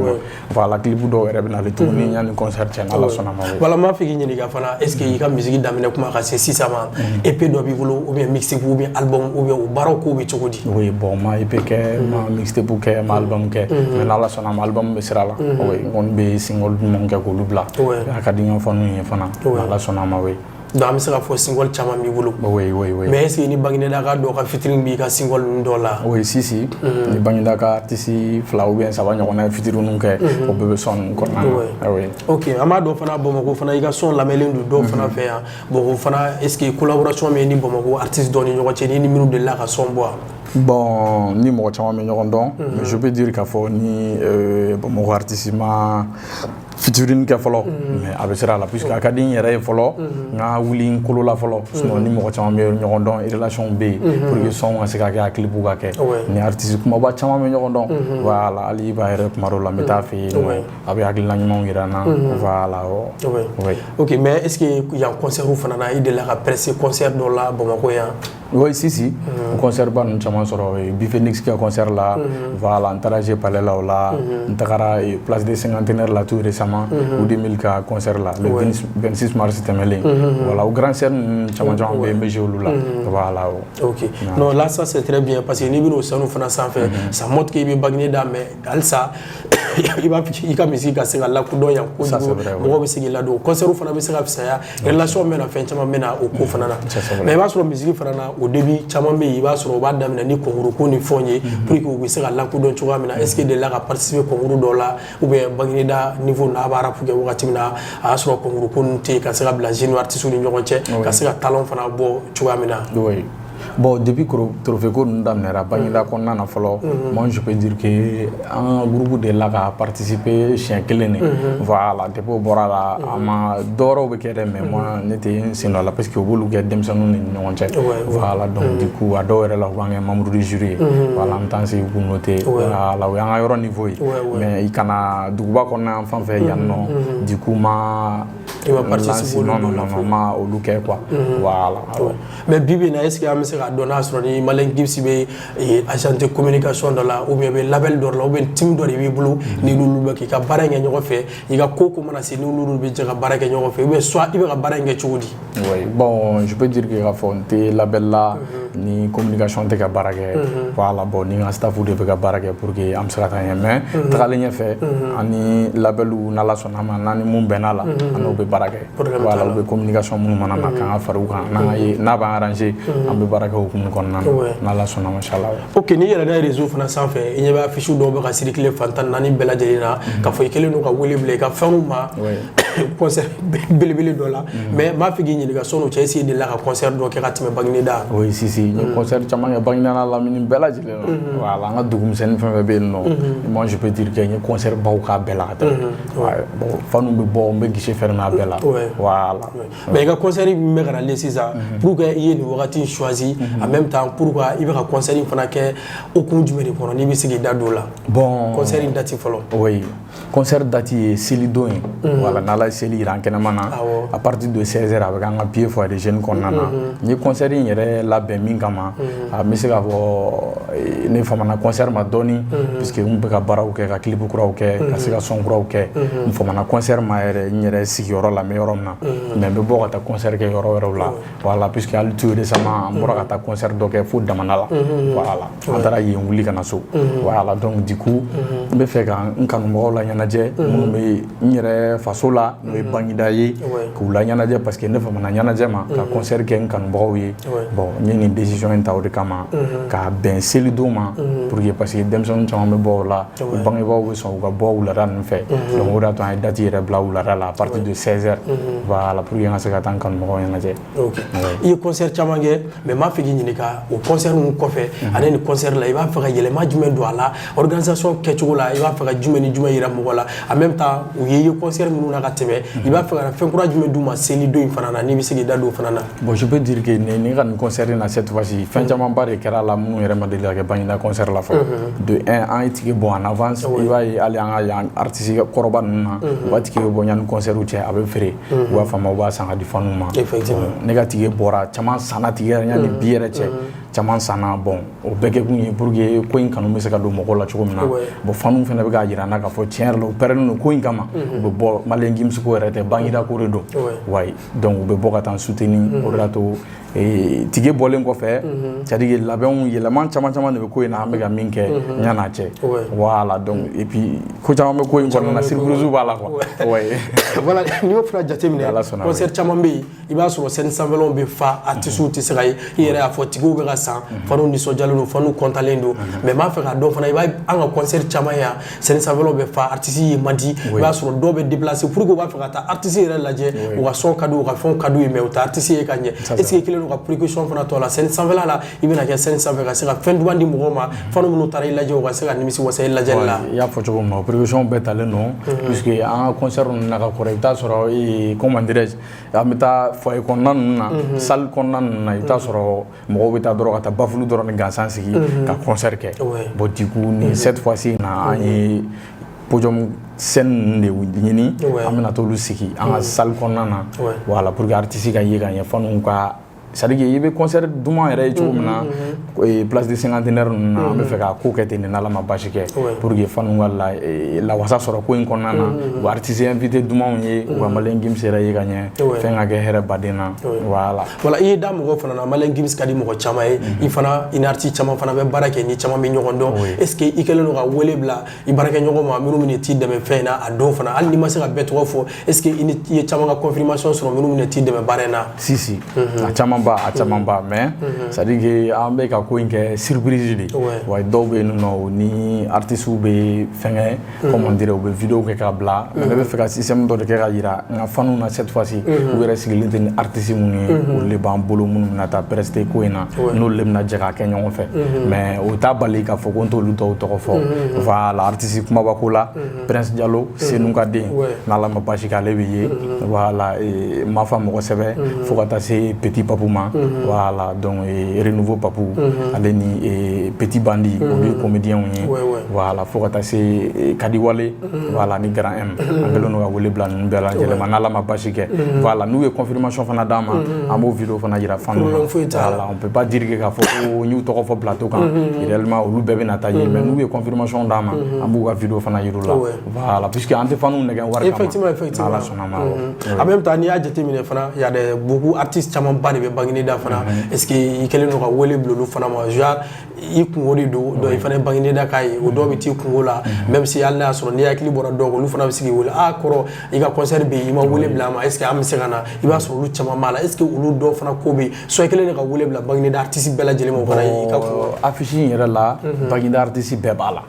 voilà clip dɔw yɛrɛ bɛ na ale tuguni ni concert cɛ n'Ala sɔnna ma. Voilà m'a fɛ k'i ɲininka fana est ce que i ka musique daminɛ kuma ka se sisan ma EP dɔ b'i bolo ou bien mixtape ou bien album ou bien o baaraw ko bɛ cogo di. Oui bon ma EP kɛ ma mixtape kɛ ma album kɛ mais n'Ala sɔnna ma album bɛ sira la oui n kɔni bɛ single ɲumanw kɛ k'olu bila a ka di n ye fɔ n'u ye fana n'Ala sɔnna ma oui. Donc an bɛ se ka fɔ single caman b'i bolo. Oui. Mais est ce que ni Bangineda ka dɔ ka featuring b'i ka single ninnu dɔw la. Oui si ni Bangineda ka artiste 2 ou bien 3 ɲɔgɔnna ye featuring kɛ o bɛɛ bɛ son ninnu kɔnɔna na oui. Ok an b'a dɔn fana Bamakɔ fana i ka son lamɛnlen don dɔw fana fɛ yan bon o fana est ce que collaboration bɛ ni Bamakɔ artiste dɔw ni ɲɔgɔn cɛ ni minnu delila ka son bɔ. Bon ni mɔgɔ caman bɛ ɲɔgɔn dɔn mais je peux dire k'a fɔ ni Bamakɔ artiste ma featuring kɛ fɔlɔ mais a bɛ sira la puisque a ka di n yɛrɛ ye fɔlɔ n ka wuli n kolo la fɔlɔ sinon ni mɔgɔ caman bɛ ɲɔgɔn dɔn relation bɛ yen pour que son ka se ka kɛ a clip ka kɛ ni artiste kumaba caman bɛ ɲɔgɔn dɔn voilà hali i b'a yɛrɛ kuma dɔw la n bɛ taa fɛ yen a bɛ hakilina ɲumanw yira n na voilà ok mais est ce que yan concert fana na i delila ka presser concert dɔ la Bamakɔ yan. Oui, si. Concert ba nun caman sɔrɔ Bifenix ka concert la, voilà, n taara G Palais la o la, n tagara place des cinquantenaires la tout récemment, ou 2000 ka concert la, le 26 mars tɛmɛlen. Voilà, au grand scène caman bɛ yen n bɛ jouer olu la. Voilà. Ok. Non, là ça c'est très bien parce que n'i bɛna o sanu fana sanfɛ, ça montre que i bɛ Bagineda da mais halisa i ka musique ka se ka lakodɔn yan kojugu, mɔgɔw bɛ se k'i ladon. Concert fana bɛ se ka fisaya, relation bɛ na fɛn caman bɛ na o ko fana na. Mais i b'a sɔrɔ musique fana na au début caman bɛ yen i b'a sɔrɔ o b'a daminɛ ni concours ko ni fɛnw ye pour que u bɛ se ka lakodɔn cogoya min na. Est-ce que delila ka participer concours dɔw la ou bien Bagineda niveau n'a b'a rap kɛ wagati min na a y'a sɔrɔ concours ko ninnu tɛ yen ka se ka bila jeune artistes ni ɲɔgɔn cɛ ka se ka talent fana bɔ cogoya min na. Bon, depuis trophée ko ninnu daminɛra Bagineda kɔnɔna na fɔlɔ, moi je peux dire que un groupe de la ka participer siɲɛ kelen de. Voilà, depuis o bɔra la a ma dɔwɛrɛw bɛ kɛ dɛ mais moi ne tɛ n sen don a la parce que u b'olu kɛ denmisɛnninw ni ɲɔgɔn cɛ. Voilà, donc du coup a dɔw yɛrɛ la u b'an kɛ membre du jury ye. Voilà, an t'an sigi k'u noter. Voilà, o y'an ka yɔrɔ niveau ye. Mais i kana duguba kɔnɔna yan fan fɛ yan nɔ, du coup ma non ma olu kɛ quoi. Voilà. Mais bibi na est-ce que an bɛ se ka dɔn n'a sɔrɔ ni Malen Gims bɛ agent de communication dɔ la ou bien bɛ label dɔ la ou bien team dɔ de b'i bolo ni n'olu bɛ k'i ka baara kɛ ɲɔgɔn fɛ i ka ko mana se ni n'olu bɛ jɛ ka baara kɛ ɲɔgɔn fɛ ou bien soit i bɛ ka baara in kɛ cogo di? Oui, bon, je peux dire que k'a fɔ n tɛ label la ni communication tɛ ka baara kɛ. Voilà, bon ni n ka staff de bɛ ka baara kɛ pour que an bɛ se ka taa ɲɛ mais tagalen ɲɛfɛ ani labelu n'Ala sɔnna ma n'an ni mun bɛnna la an n'o bɛ baara kɛ. Voilà, u bɛ communication minnu mana na k'an ka fara u kan n'a b'an arranger an bɛ baara kɛ o hukumu kɔnɔna na n'Ala sɔnna machallah. Ok, n'i yɛlɛnna réseau fana sanfɛ i ɲɛ bɛ affiche dɔw bɛ ka circuler fan 14 bɛɛ lajɛlen na k'a fɔ i kɛlen don ka wele bila i ka fɛnw ma concert belebele dɔ la mais n b'a fɛ k'i ɲininka sɔnni o cɛ est-ce que i delila ka concert dɔ kɛ ka tɛmɛ Bagineda? Oui, si n ye concert caman kɛ Bagineda n'a lamini bɛɛ lajɛlen na. Voilà, an ka dugumisɛnnin fɛn fɛn bɛ yen nɔ moi je peux dire que n ye concert baw k'a bɛɛ la ka tɛmɛ. Bon faniw bɛ bɔ n bɛ guichet fermé a bɛɛ la. Voilà. Mais i ka concert min bɛ ka nalen sisan pour que i ye nin wagati in choisi en même temps pour que i bɛ ka concert in fana kɛ hukumu jumɛn de kɔnɔ n'i bɛ se k'i da don o la? Bon concert in date fɔlɔ. Oui, concert date ye selidon ye. Voilà, n'Ala ye seli jira an kɛnɛma na à partir de 16h a bɛ k'an ka pied foyer de jeunes kɔnɔna na. N ye concert in yɛrɛ labɛn min kama a bɛ se k'a fɔ ne famana concert ma dɔɔni puisque n bɛ ka baaraw kɛ ka clip kuraw kɛ ka se ka son kuraw kɛ n famana concert ma yɛrɛ n yɛrɛ sigiyɔrɔ la n bɛ yɔrɔ min na mais n bɛ bɔ ka taa concert kɛ yɔrɔ wɛrɛw la. Voilà, puisque hali tout récemment an bɔra ka taa concert dɔ kɛ fo Damanda la. Voilà, an taara yen wuli ka na so. Voilà, donc du coup n bɛ fɛ ka n kanubagaw la ɲɛnajɛ minnu bɛ n yɛrɛ faso la n'o ye Bagineda ye k'u la ɲɛnajɛ parce que ne famana ɲɛnajɛ ma ka concert kɛ n kanubagaw ye. Bon n ye nin décision in ta o de kama ka bɛn selidon ma pour que parce que denmisɛnninw caman bɛ bɔ o la u bangebaaw bɛ sɔn u ka bɔ wulada ninnu fɛ donc o de y'a to an ye date yɛrɛ bila wulada la à partir de 16h. Voilà, pour que n ka se ka taa n kanubagaw ɲɛnajɛ. I ye concert caman kɛ mais n b'a fɛ k'i ɲininka o concert ninnu kɔfɛ ani nin concert la i b'a fɛ ka yɛlɛma jumɛn don a la organisation kɛcogo la i b'a fɛ ka jumɛn ni jumɛn yira mɔgɔ la en même temps u ye concert minnu na ka tɛmɛ i b'a fɛ ka fɛn kura jumɛn d'u ma selidon in fana na n'i bɛ se k'i da don o fana na? Bon je peux dire que ne ka nin concert in na cette fois-ci fɛn camanba de kɛra la minnu yɛrɛ ma deli ka kɛ Bagineda concert la fɔlɔ. De 1 an ye tike bɔ en avance i b'a ye hali an ka yan artiste kɔrɔba ninnu na u b'a tike bɔ yanni concertw cɛ a bɛ feere u b'a faamu u b'a san ka di faniw ma. Ne ka tike bɔra caman sanna tike yɛrɛ yanni bi yɛrɛ cɛ caman sanna bon o bɛɛ kɛ kun ye pour que ko in kanu bɛ se ka don mɔgɔw la cogo min na bon faniw fana bɛ k'a jira n na k'a fɔ tiɲɛ yɛrɛ la u pɛrɛnnen don ko in kama u bɛ bɔ Malen Gims ko yɛrɛ tɛ Bagineda ko de don wayi donc u bɛ bɔ ka taa n soutenir o de y'a to tike bɔlen kɔfɛ c'est à dire que labɛnw yɛlɛma caman de bɛ ko in na an bɛ ka min kɛ yan'a cɛ voilà donc et puis ko caman bɛ ko in kɔnɔna na surprise b'a la quoi voilà n'i y'o fana jateminɛ concert caman bɛ yen i b'a sɔrɔ scène sanfɛlaw bɛ fa artistes tɛ se ka ye i yɛrɛ y'a fɔ tigiw bɛ ka san faniw nisɔndiyalen don faniw kɔntalen don mais n b'a fɛ k'a dɔn fana i b'a an ka concert caman yan scène sanfɛlaw bɛ fa artistes ye man di i b'a sɔrɔ dɔw bɛ déplacer pour que u b'a fɛ ka taa artistes yɛrɛ lajɛ u ka son ka di u ka fɛnw ka di u ye mais u tɛ artistes ye ka ɲɛ est ce que kelen ka précaution fana to la scène sanfɛla la i bɛna kɛ scène sanfɛ ka se ka fɛn duman di mɔgɔw ma fani minnu taara i lajɛ u ka se ka nimisi wasa i lajɛli la. I y'a fɔ cogo min na précaution bɛɛ talen don puisque an ka concert ninnu na ka kɔrɔ i bɛ taa sɔrɔ comment dirais je an bɛ taa foyer kɔnɔna ninnu na salle kɔnɔna ninnu na i bɛ taa sɔrɔ mɔgɔw bɛ taa dɔrɔn ka taa bafulu dɔrɔn ni gansan sigi ka concert kɛ bon du coup ni cette fois ci na an ye podium scène de ɲini an bɛna t'olu sigi an ka salle kɔnɔna na voilà pour que artiste ka ye ka ɲɛ faniw ka c'est-à-dire que i bɛ concert duman yɛrɛ ye cogo min na place de cinquantenaire ninnu na an bɛ fɛ ka ko kɛ ten de n'Ala ma basi kɛ pour que faniw ka lawasa sɔrɔ ko in kɔnɔna na u artiste invité dumanw ye u ka Maliɲɛn Gims yɛrɛ ye ka ɲɛ fɛn ka kɛ hɛrɛ baden na voilà i ye da mɔgɔw fana na Maliɲɛn Gims ka di mɔgɔ caman ye i fana i ni artiste caman fana bɛ baara kɛ ni caman bɛ ɲɔgɔn dɔn est ce que i kɛlen don ka wele bila i baarakɛɲɔgɔn ma minnu bɛ t'i dɛmɛ fɛn in na a dɔw fana hali n'i ma se ka bɛɛ tɔgɔ fɔ est ce que i ye caman ka confirmation sɔrɔ minnu bɛ t'i dɛmɛ baara in na si a caman ba mais c'est à dire que an bɛ ka ko in kɛ surprise de wa dɔw bɛ yen nɔ ni artistes bɛ fɛngɛ comment dire u bɛ vidéo kɛ ka bila mais ne bɛ fɛ ka système dɔ de kɛ ka yira n ka faniw na cette fois ci u yɛrɛ sigilen tɛ ni artistes minnu ye olu de b'an bolo minnu bɛna taa prester ko in na n'olu de bɛna jɛ k'a kɛ ɲɔgɔn fɛ mais o t'a bali k'a fɔ ko n t'olu dɔw tɔgɔ fɔ voilà artiste kumaba ko la Prince Diallo Senu ka den n'Ala ma basi kɛ ale bɛ ye voilà Mafa mɔgɔ sɛbɛ fo ka taa se Petit Papou ma voilà donc Renouveau Papou ale ni Petit Bandi olu ye comédien ye voilà fo ka taa se Kadi Wale voilà ni Grand M an kɛlen don ka wele bila ninnu bɛɛ lajɛlen ma n'Ala ma basi kɛ voilà n'u ye confirmation fana d'an ma an b'o vidéo fana yira faniw na voilà on peut pas dire que k'a fɔ ko n y'u tɔgɔ fɔ plateau kan réellement olu bɛɛ bɛna taa ye mais n'u ye confirmation d'an ma an b'u ka vidéo fana yir'u la voilà puisque an tɛ faniw nɛgɛn wari kama effectivement Ala sɔnna ma en même temps n'i y'a jateminɛ fana y a des beaucoup artistes caman ba de bɛ Bagineda fana est ce que i kɛlen don ka wele bila olu fana ma genre i kungo de don donc i fana ye Bagineda ka ye o dɔw bɛ t'i kungo la même si hali n'a y'a sɔrɔ n'i hakili bɔra dɔw kan olu fana bɛ se k'i wele kɔrɔ i ka concert bɛ yen i ma wele bila an ma est ce que an bɛ se ka na i b'a sɔrɔ olu caman b'a la est ce que olu dɔw fana ko bɛ yen soit i kɛlen don ka wele bila Bagineda artiste bɛɛ lajɛlen ma o fana i ka kungo affiche in yɛrɛ la Bagineda artiste bɛɛ b'a la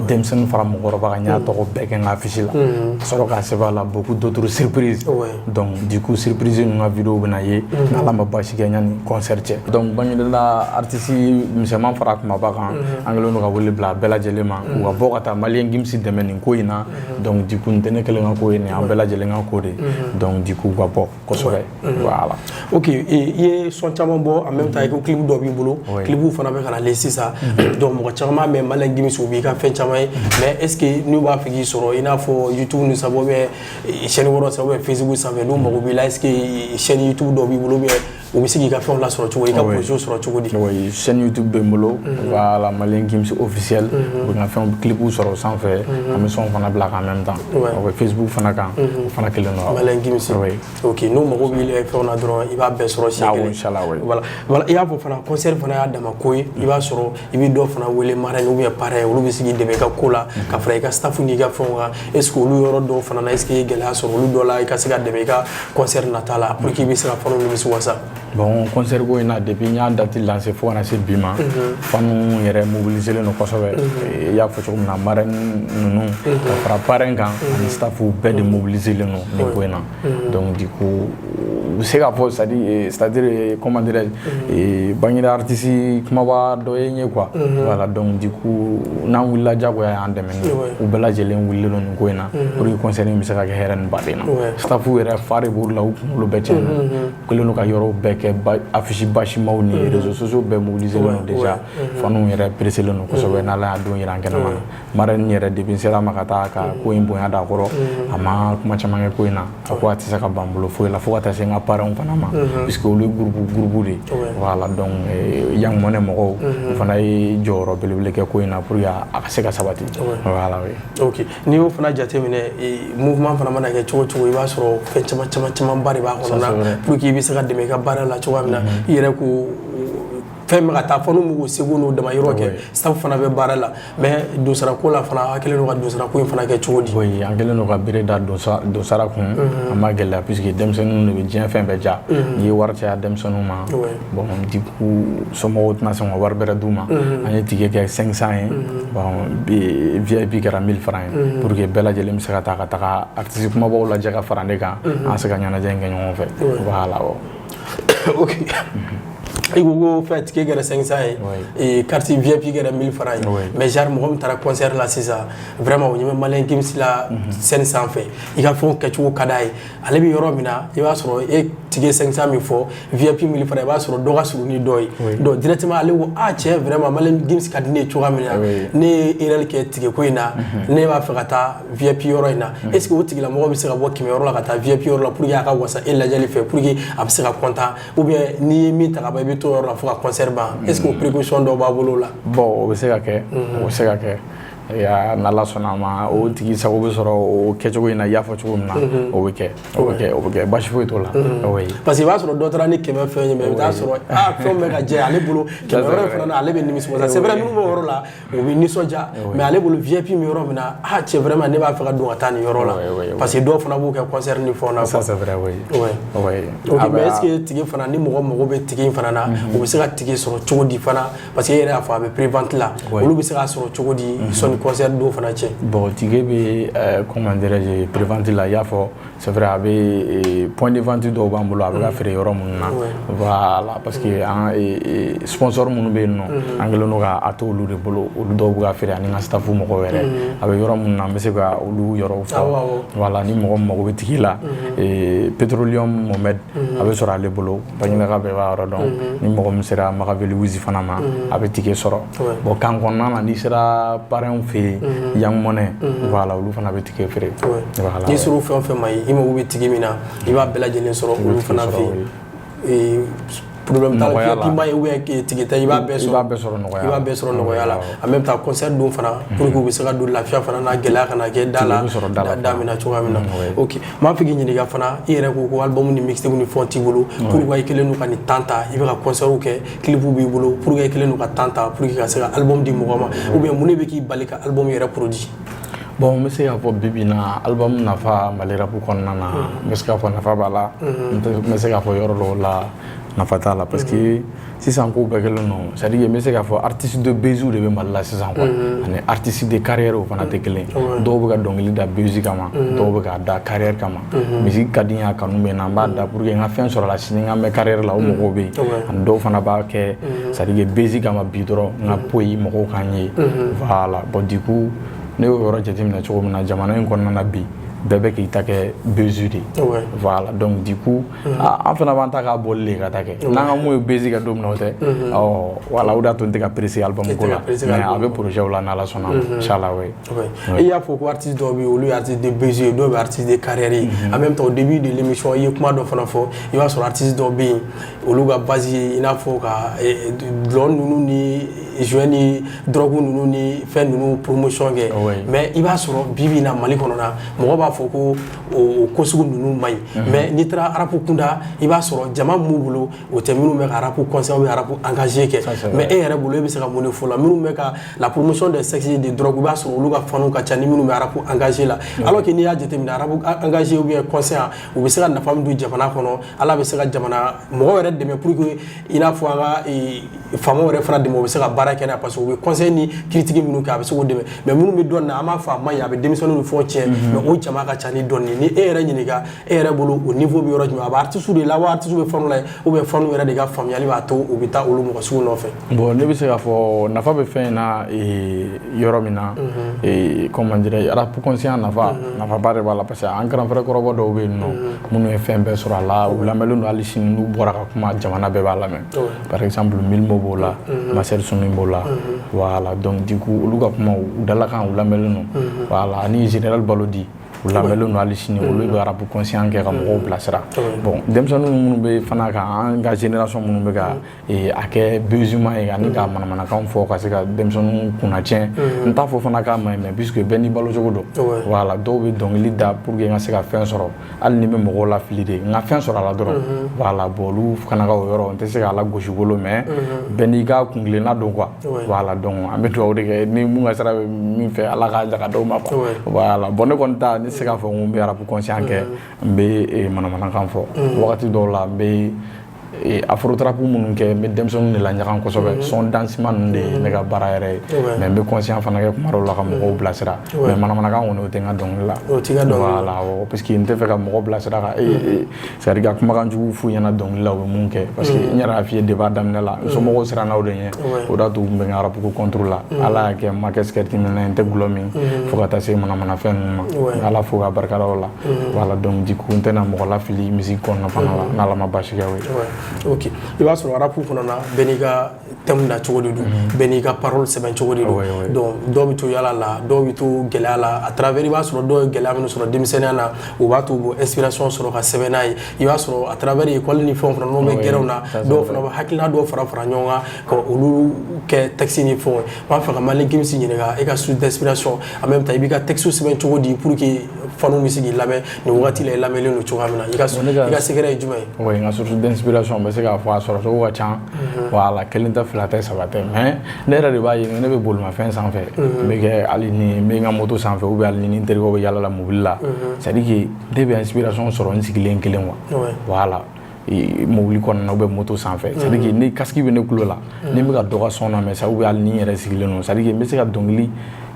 denmisɛnnin fara mɔgɔkɔrɔba kan n y'a tɔgɔ bɛɛ kɛ n ka affiche la ka sɔrɔ k'a sɛbɛn a la beaucoup d'autres surprises donc du coup surprise ninnu ka vidéo bɛna ye n'Ala ma basi kɛ yanni concert cɛ donc Bagineda artiste misɛnman fara kumaba kan an kɛlen don ka wele bila bɛɛ lajɛlen ma u ka bɔ ka taa Maliɲɛn Gims dɛmɛ nin ko in na donc du coup n tɛ ne kelen ka ko ye nin an bɛɛ lajɛlen ka ko de donc du coup u ka bɔ kosɛbɛ voilà ok i ye son caman bɔ en même temps i ko clip dɔ b'i bolo clip fana bɛ ka nalen sisan donc mɔgɔ caman bɛ Maliɲɛn Gims u b'i ka fɛn caman ye mais est ce que n'u b'a fɛ k'i sɔrɔ i n'a fɔ YouTube ni sanfɛ ou bien chaîne wɛrɛw sanfɛ ou bien Facebook sanfɛ n'u mago b'i la est ce que chaîne YouTube dɔ b'i bolo ou bien u bɛ se k'i ka fɛnw lasɔrɔ cogo i ka projet sɔrɔ cogo di oui chaîne YouTube bɛ n bolo voilà Maliɲɛn Gims officiel u bɛ ka fɛnw clip sɔrɔ o sanfɛ an bɛ sɔn fana bila en même temps Facebook fana kan o fana kelen don Maliɲɛn Gims ok n'u mago b'i fɛnw na dɔrɔn i b'a bɛɛ sɔrɔ siɲɛ kelen inchallah voilà i y'a fɔ fana concert fana y'a dama ko ye i b'a sɔrɔ i bɛ dɔ fana wele marraine ou bien parrain olu bɛ se k'i dɛmɛ i ka ko la ka fara i ka staff n'i ka fɛnw kan est ce que olu yɔrɔ dɔw fana na est ce que i ye gɛlɛya sɔrɔ olu dɔ la i ka se ka dɛmɛ i ka concert nata la pour que i bɛ se ka faniw nimisi wasa bon concert ko in na depuis n y'a date lancé fo kana se bi ma faniw yɛrɛ mobiliselen don kosɛbɛ i y'a fɔ cogo min na marraine ninnu ka fara parrain kan ani staff bɛɛ de mobiliselen don nin ko in na donc du coup u bɛ se k'a fɔ c'est à dire comment dirais-je Bagineda artiste kumaba dɔ ye n ye quoi voilà donc du coup n'an wulila diyagoya y'an dɛmɛ ni u bɛɛ lajɛlen wulilen don nin ko in na pour que concert in bɛ se ka kɛ hɛrɛ ni baden na staff yɛrɛ fa de b'olu la u kunkolo bɛɛ tiɲɛna u kɛlen don ka yɔrɔw bɛɛ kɛ affiche basimaw ni réseaux sociaux bɛɛ mobiliselen don déjà faniw yɛrɛ presselen don kosɛbɛ n'Ala y'a don yira an kɛnɛma marraine yɛrɛ depuis n sera ma ka taa ka ko in bonya d'a kɔrɔ a ma kuma caman kɛ ko in na a ko a tɛ se ka ban bolo foyi la fo ka taa se n ka parrainw fana ma puisque olu ye groupe de voilà donc Young Money mɔgɔw u fana ye jɔyɔrɔ belebele kɛ ko in na pour que a ka se ka sabati voilà ok n'i y'o fana jateminɛ mouvement fana mana kɛ cogo cogo i b'a sɔrɔ fɛn caman ba de b'a kɔnɔna pour que i bɛ se ka dɛmɛ i ka baara la cogoya min na i yɛrɛ ko fɛn bɛ ka taa fɔ n'u m'u seko n'u dama yɔrɔ kɛ staff fana bɛ baara la mais donsara ko la fana a kɛlen don ka donsara ko in fana kɛ cogo di oui an kɛlen don ka bere da donsara kun an ma gɛlɛya puisque denmisɛnninw de bɛ diɲɛ fɛn bɛɛ ja n'i ye wari caya denmisɛnninw ma bon du coup somɔgɔw tɛna sɔn ka wari bɛrɛ d'u ma an ye tigɛ kɛ 500 ye bon VIP kɛra 1000 francs ye pour que bɛɛ lajɛlen bɛ se ka taa ka taga artiste kumabaw lajɛ ka fara ne kan an se ka ɲɛnajɛ in kɛ ɲɔgɔn fɛ voilà ok i ko fɛn tike kɛra 500 ye carte VIP kɛra 1000 francs ye mais genre mɔgɔ min taara concert la sisan vraiment o ɲɛmɛ malien Gims la scène sanfɛ i ka fɛnw kɛcogo ka d'a ye ale bɛ yɔrɔ min na i b'a sɔrɔ e tike 500 min fɔ VIP 1000 francs i b'a sɔrɔ dɔ ka surun ni dɔ ye donc directement ale ko cɛ vraiment malien Gims ka di ne ye cogoya min na ne ye erreur kɛ tike ko in na ne b'a fɛ ka taa VIP yɔrɔ in na est ce que o tigilamɔgɔ bɛ se ka bɔ 100 yɔrɔ la ka taa VIP yɔrɔ la pour que a ka wasa e lajɛli fɛ pour que a bɛ se ka content ou bien n'i ye min ta ka ban i bɛ to yɔrɔ la fo ka concert ban est ce que o précaution dɔ b'a bolo la bon o bɛ se ka kɛ o bɛ se ka kɛ n'Ala sɔnna a ma o tigi sago bɛ sɔrɔ o kɛcogo in na i y'a fɔ cogo min na o bɛ kɛ basi foyi t'o la parce que i b'a sɔrɔ dɔ taara ni 100 fɛn ye mais i bɛ taa sɔrɔ fɛnw bɛ ka jɛ ale bolo 100 wɛrɛ fana na ale bɛ nimisiwasa c'est vrai minnu b'o yɔrɔ la o bɛ nisɔndiya mais ale bolo VIP min yɔrɔ min na cɛ vraiment ne b'a fɛ ka don ka taa nin yɔrɔ la parce que dɔw fana b'u kɛ concert ni fɛnw na ça c'est vrai ok mais est ce que tigi fana ni mɔgɔ mago bɛ tigi in fana na o bɛ se ka tigi sɔrɔ cogo di fana parce que e yɛrɛ y'a fɔ a bɛ prévente la olu bɛ se k'a sɔrɔ cogo di sɔnni concert dɔw fana cɛ bon tigi bɛ comment dirais-je prévente la i y'a fɔ c'est vrai a bɛ point de vente dɔw b'an bolo a bɛ ka feere yɔrɔ minnu na voilà parce que an sponsor minnu bɛ yen nɔ an kɛlen don k'a to olu de bolo olu dɔw bɛ ka feere ani n ka staff mɔgɔw yɛrɛ a bɛ yɔrɔ minnu na n bɛ se ka olu yɔrɔw fɔ voilà ni mɔgɔ mago bɛ tigi la Petroleum Mohamed a bɛ sɔrɔ ale bolo Baginaka bɛɛ b'a yɔrɔ dɔn ni mɔgɔ min sera Magaveli Wizi fana ma a bɛ tigi sɔrɔ bon kan kɔnɔna na n'i sera parrain fɛ yen Young Money voilà olu fana bɛ tigi feere voilà n'i sera fɛn o fɛn ma ye i mago bɛ tigi min na i b'a bɛɛ lajɛlen sɔrɔ olu fana fɛ yen problème t'a la VIP ma ye ou bien tigi ta i b'a bɛɛ sɔrɔ nɔgɔya la en même temps concert don fana pour que u bɛ se ka don lafiya fana na gɛlɛya kana kɛ da la da min na cogoya min na ok m'a fɛ k'i ɲininka fana i yɛrɛ ko ko album ni mixtape ni fɛnw t'i bolo pour que i kɛlen don ka nin temps ta i bɛ ka concertw kɛ clipw b'i bolo pour que i kɛlen don ka temps ta pour que ka se ka album di mɔgɔ ma ou bien mun de bɛ k'i bali ka album yɛrɛ produit bon n bɛ se k'a fɔ bi bi in na album nafa Mali rap kɔnɔna na n bɛ se k'a fɔ nafa b'a la n bɛ se k'a fɔ yɔrɔ dɔw la nafa t'a la parce que sisan ko bɛɛ kɛlen don c'est à dire n bɛ se k'a fɔ artiste de base de bɛ Mali la sisan quoi ani artiste de carrière o fana tɛ kelen dɔw bɛ ka dɔnkili da base kama dɔw bɛ k'a da carrière kama musique ka di n ye a kanu bɛ n na n b'a da pour que n ka fɛn sɔrɔ a la sini n ka mɛn carrière la o mɔgɔw bɛ yen ani dɔw fana b'a kɛ c'est à dire base kama bi dɔrɔn n ka poyi mɔgɔw k'an ye voilà bon du coup ne y'o yɔrɔ jateminɛ cogo min na jamana in kɔnɔna na bi bɛɛ bɛ k'i ta kɛ base de voilà donc du coup an fana b'an ta k'a bɔli de ka ta kɛ n'an ka mun ye base kɛ don min na o tɛ voilà o de y'a to n tɛ ka presser album ko la mais a bɛ projet la n'Ala sɔnna inchallah i y'a fɔ ko artiste dɔw bɛ yen olu ye artiste de base ye dɔw bɛ artiste de carrière ye en même temps au début de l'émission i ye kuma dɔ fana fɔ i b'a sɔrɔ artiste dɔw bɛ yen olu ka base ye i n'a fɔ ka dɔlɔ ninnu ni joint ni drogue ninnu ni fɛn ninnu promotion kɛ mais i b'a sɔrɔ bi bi in na Mali kɔnɔ na mɔgɔ b'a fɔ ko o ko sugu ninnu man ɲi mais n'i taara rap kunda i b'a sɔrɔ jama min b'u bolo o tɛ minnu bɛ ka rap concert ou bien rap engagé kɛ mais e yɛrɛ bolo e bɛ se ka mun de fɔ la minnu bɛ ka la promotion des sexes et des drogues i b'a sɔrɔ olu ka fanu ka ca ni minnu bɛ rap engagé la alors que n'i y'a jateminɛ rap engagé ou bien concert u bɛ se ka nafa min don jamana kɔnɔ Ala bɛ se ka jamana mɔgɔ yɛrɛ dɛmɛ pour que i n'a fɔ an ka faamaw yɛrɛ fana dɛmɛ u bɛ se ka baara kɛ n'a parce que u bɛ conseil ni critique minnu kɛ a bɛ se k'o dɛmɛ mais minnu bɛ dɔn na an b'a fɔ a man ɲi a bɛ denmisɛnninw ni fɛnw tiɲɛ mais o jama ka ca ni dɔnni ni e yɛrɛ ɲininka e yɛrɛ bolo o niveau bɛ yɔrɔ jumɛn a bɛ artiste de la wa artiste bɛ fanu la ou bien fanu yɛrɛ de ka faamuyali b'a to u bɛ taa olu mɔgɔ sugu nɔfɛ bon ne bɛ se k'a fɔ nafa bɛ fɛn in na yɔrɔ min na comment dirais rap conscient nafaba de b'a la parce que an grand frère kɔrɔbɔ dɔw bɛ yen nɔ minnu ye fɛn bɛɛ sɔrɔ a la u lamɛnlen don hali sini n'u bɔra ka kuma jamana bɛɛ b'a lamɛn par exemple Milmo b'o la Maser Sumi b'o la voilà donc du coup olu ka kuma u dalakan u lamɛnlen don voilà ani Général Balodi u lamɛnlen don hali sini olu bɛ rap conscient kɛ ka mɔgɔw bilasira bon denmisɛnninw minnu bɛ fana ka an ka génération minnu bɛ ka a kɛ besoin ye ani ka manamanakanw fɔ ka se ka denmisɛnninw kunna tiɲɛ n t'a fɔ fana k'a ma ɲi mais puisque bɛɛ n'i balo cogo dɔn voilà dɔw bɛ dɔnkili da pour que n ka se ka fɛn sɔrɔ hali ni bɛ mɔgɔw lafili de n ka fɛn sɔrɔ a la dɔrɔn voilà bon olu fana ka o yɔrɔ n tɛ se k'a la gosi bolo mais bɛɛ n'i ka kuntilenna don quoi voilà donc an bɛ dugawu de kɛ ni mun ka sira bɛ min fɛ Ala k'a jaga dɔw ma quoi voilà bon ne kɔni ta ne se k'a fɔ n ko n bɛ rap conscient kɛ n bɛ manamanakan fɔ wagati dɔw la n bɛ afro trap minnu kɛ n bɛ denmisɛnninw de la ɲagan kosɛbɛ son dansement ninnu de ye ne ka baara yɛrɛ ye mais n bɛ conscient fana kɛ kuma dɔw la ka mɔgɔw bilasira mais manamanakan kɔni o tɛ n ka dɔnkili la voilà parce que n tɛ fɛ ka mɔgɔ bilasira ka c'est à dire ka kumakan jugu f'u ɲɛna dɔnkili la u bɛ mun kɛ parce que n yɛrɛ y'a f'i ye depuis a daminɛ la n somɔgɔw siranna o de ɲɛ o de y'a to n bɛ n ka rap ko contre la ala y'a kɛ n ma kɛ skɛriti minɛ n tɛ gulɔ min fo ka taa se manamanafɛn ninnu ma ala fo ka barika da o la voilà donc du coup n tɛna mɔgɔ lafili musique kɔnɔna fana la n'ala ma basi kɛ o ye. Ok, i b'a sɔrɔ rap kɔnɔ na bɛɛ n'i ka thème na cogo de don bɛɛ n'i ka parole sɛbɛn cogo de don donc dɔw bɛ to yala la dɔw bɛ to gɛlɛya la à travers i b'a sɔrɔ dɔw ye gɛlɛya minnu sɔrɔ denmisɛnninya na o b'a to u bɛ inspiration sɔrɔ ka sɛbɛn n'a ye i b'a sɔrɔ à travers école ni fɛnw fana n'o bɛ gɛrɛw na dɔw fana bɛ hakilina dɔw fara ɲɔgɔn kan ka olu kɛ texte ni fɛnw ye n b'a fɛ ka Malick Gims ɲininka e ka source d'inspiration en même temps i b'i ka texte sɛbɛn cogo di pour que faniw bɛ se k'i lamɛn nin wagati la i lamɛnlen don cogoya min na i ka secret ye jumɛn ye. Oui, n ka source d'inspiration bɛ se k'a fɔ a sɔrɔ cogo ka ca voilà kelen tɛ fila tɛ saba tɛ mais ne yɛrɛ de b'a ye ne bɛ bolimafɛn sanfɛ n bɛ kɛ hali ni n bɛ n ka moto sanfɛ ou bien hali ni n terikɛw bɛ yala la mobili la c'est à dire que ne bɛ inspiration sɔrɔ n sigilen kelen quoi voilà mobili kɔnɔna ou bien moto sanfɛ c'est à dire que ni casque bɛ ne tulo la ni n bɛ ka dɔ ka son lamɛn ça ou bien hali ni n yɛrɛ sigilen don c'est à dire que n bɛ se ka dɔnkili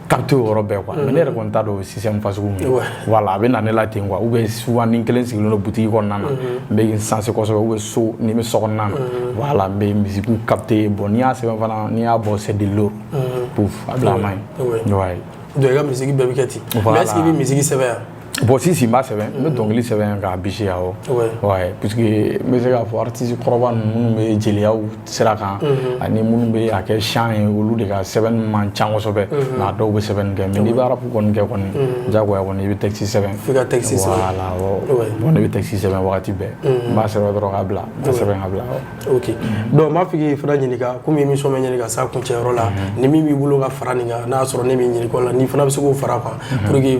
capter o yɔrɔ bɛɛ quoi mais ne yɛrɛ kɔni t'a dɔn o système fasugu min voilà a bɛ na ne la ten quoi ou bien souvent ni n kelen sigilen don boutique kɔnɔna na n bɛ n sensé kosɛbɛ ou bien so ni n bɛ so kɔnɔna na voilà n bɛ musique capter bon n'i y'a sɛbɛn fana n'i y'a bɔ c'est de l'eau pouf a bila a ma ɲi ouais donc i ka musique bɛɛ bɛ kɛ ten mais est-ce que i bɛ musique sɛbɛn yan. Bon, si n b'a sɛbɛn n bɛ dɔnkili sɛbɛn k'a bisi awɔ ouais puisque n bɛ se k'a fɔ artiste kɔrɔba minnu bɛ jeliyaw sira kan ani minnu bɛ a kɛ chant ye olu de ka sɛbɛn man ca kosɛbɛ nka dɔw bɛ sɛbɛn kɛ mais n'i bɛ rap kɔni kɛ kɔni diyagoya kɔni i bɛ texte sɛbɛn f'i ka texte sɛbɛn voilà bon ne bɛ texte sɛbɛn wagati bɛɛ n b'a sɛbɛn dɔrɔn k'a bila n ka sɛbɛn ka bila ok donc n b'a fɛ k'i fana ɲininka komi émission bɛ ɲini ka s'a kuncɛyɔrɔ la ni min b'i bolo ka fara nin kan n'a y'a sɔrɔ ne b'i ɲininka o la n'i fana bɛ se k'o fara kan pour que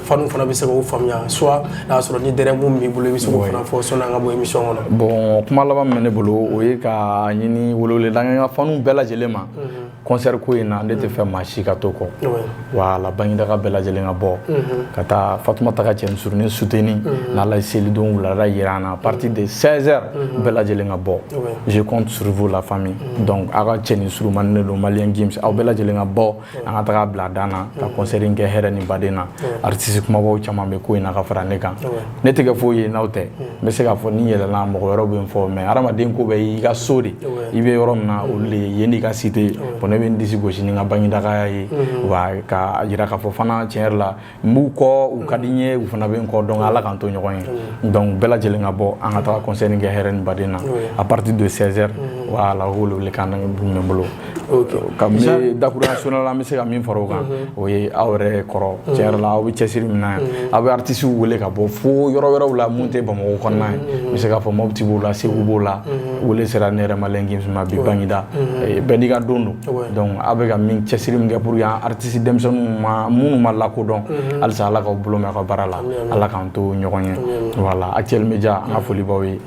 fanu fana bɛ se k'o faamuya soit n'a sɔrɔ ni dɛrɛ mun b'i bolo i bɛ se k'o fana fɔ sɔnni an ka bɔ émission kɔnɔ. Bon kuma laban min bɛ ne bolo o ye ka ɲini weleweleda kɛ n ka fanu bɛɛ lajɛlen ma concert ko in na ne tɛ fɛ maa si ka to kɔ voilà Bangidaga bɛɛ lajɛlen ka bɔ ka taa Fatumata ka cɛni surunin soutenir n'Ala ye selidon wulada jira an na à partir de 16h bɛɛ lajɛlen ka bɔ je compte sur vous la famille donc aw ka cɛni surumani de don Malick Gims aw bɛɛ lajɛlen ka bɔ an ka taga bila dan na ka concert in kɛ hɛrɛ ni baden na artiste kumabaw caman bɛ ko in na ka fara ne kan ne tɛ kɛ foyi ye n'aw tɛ n bɛ se k'a fɔ ni yɛlɛla mɔgɔ wɛrɛw bɛ n fɔ mais hadamaden ko bɛɛ y'i ka so de i bɛ yɔrɔ min na olu de ye yen n'i ka cité bon ne bɛ n disi gosi ni n ka Bangidaga ye wa ka jira k'a fɔ fana tiɲɛ yɛrɛ la n b'u kɔ u ka di n ye u fana bɛ n kɔ donc Ala k'an to ɲɔgɔn ye donc bɛɛ lajɛlen ka bɔ an ka taga concert in kɛ hɛrɛ ni baden na à partir de 16h voilà o welewelekan bɛ n bolo ka n bɛ Dakuru national la an bɛ se ka min fara o kan o ye aw yɛrɛ kɔrɔ tiɲɛ yɛrɛ la aw bɛ cɛsiri min na yan aw bɛ artiste wele ka bɔ fo yɔrɔ wɛrɛw la mun tɛ Bamakɔ kɔnɔna ye n bɛ se k'a fɔ Mopti b'o la Segu b'o la wele sera ne yɛrɛ Malick Gims ma bi Bangida bɛɛ n'i ka don don donc aw bɛ ka min cɛsiri min kɛ pour que artiste denmisɛnninw ma minnu ma lakodɔn halisa Ala k'aw bolo mɛn aw ka baara la Ala k'an to ɲɔgɔn ye voilà Actuel Media an ka foli b'aw ye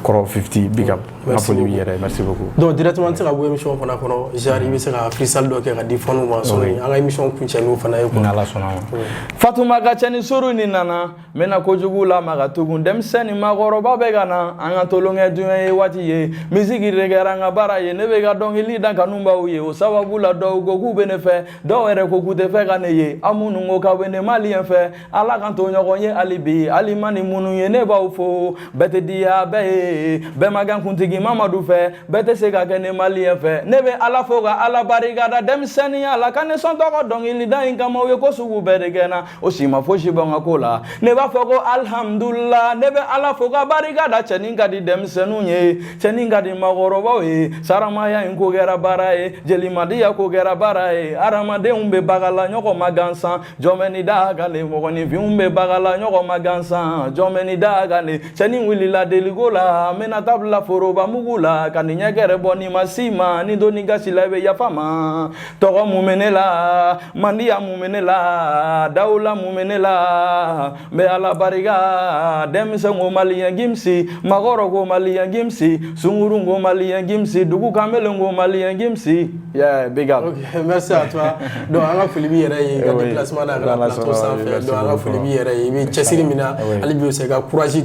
kɔrɔ 50 big up n ka foli b'i yɛrɛ merci beaucoup. donc directement n tɛ se ka bɔ émission fana kɔnɔ genre i bɛ se ka freestyle dɔ kɛ ka di faniw ma sɔnni an ka émission kuncɛ n'o fana ye quoi. N'Ala sɔnna ma. Fatuma ka cɛni suru ni nana n bɛna kojugu la maga tugun denmisɛnnin maakɔrɔba bɛ ka na an ka tolonkɛ dunya ye waati ye musique de kɛra an ka baara ye ne bɛ ka dɔnkili da kanu b'aw ye o sababu la dɔw ko k'u bɛ ne fɛ dɔw yɛrɛ ko k'u tɛ fɛ ka ne ye aw minnu ko k'aw bɛ ne maliyɛn fɛ Ala k'an to ɲɔgɔn ye hali bi hali ma ni minnu ye ne b'aw fo bɛɛ tɛ diya bɛɛ ye bɛɛ ma kɛ kuntigi Mamadu fɛ bɛɛ tɛ se ka kɛ ne maliyɛn fɛ ne bɛ Ala fo ka Ala barikada denmisɛnninya la ka ne sɔn tɔgɔ dɔnkili da in kama o ye ko sugu bɛɛ de kɛ na o si ma fosi bɔ n ka ko la ne b'a fɔ ko alhamdulillah ne bɛ Ala fo ka barikada cɛnin ka di denmisɛnninw ye cɛnin ka di maakɔrɔbaw ye saramaya in ko kɛra baara ye jelimadiya ko kɛra baara ye hadamadenw bɛ baga la ɲɔgɔn ma gansan jɔn bɛ ni da kan de mɔgɔninfinw bɛ baga la ɲɔgɔn ma gansan jɔn bɛ ni da kan de cɛnin wulila deliko la n bɛna taa bila foroba mugu la ka nin ɲɛgɛrɛ bɔ ni ma si ma ni donni gasi la i bɛ yafa ma tɔgɔ mun bɛ ne la mandiya mun bɛ ne la dawula mun bɛ ne la n bɛ Ala barika denmisɛn ko Malick Gims maakɔrɔ ko Malick Gims Sunguru ngo Malien Gimsi, Dugu Kamele ngo Malien Gimsi. Yeah, big up. Ok, merci à toi. Donc, on a fait le billet, il y a des déplacements dans la plateau sans faire. Donc, on a fait le billet, il y a Chessiri Mina, Alibio Sega, Courage,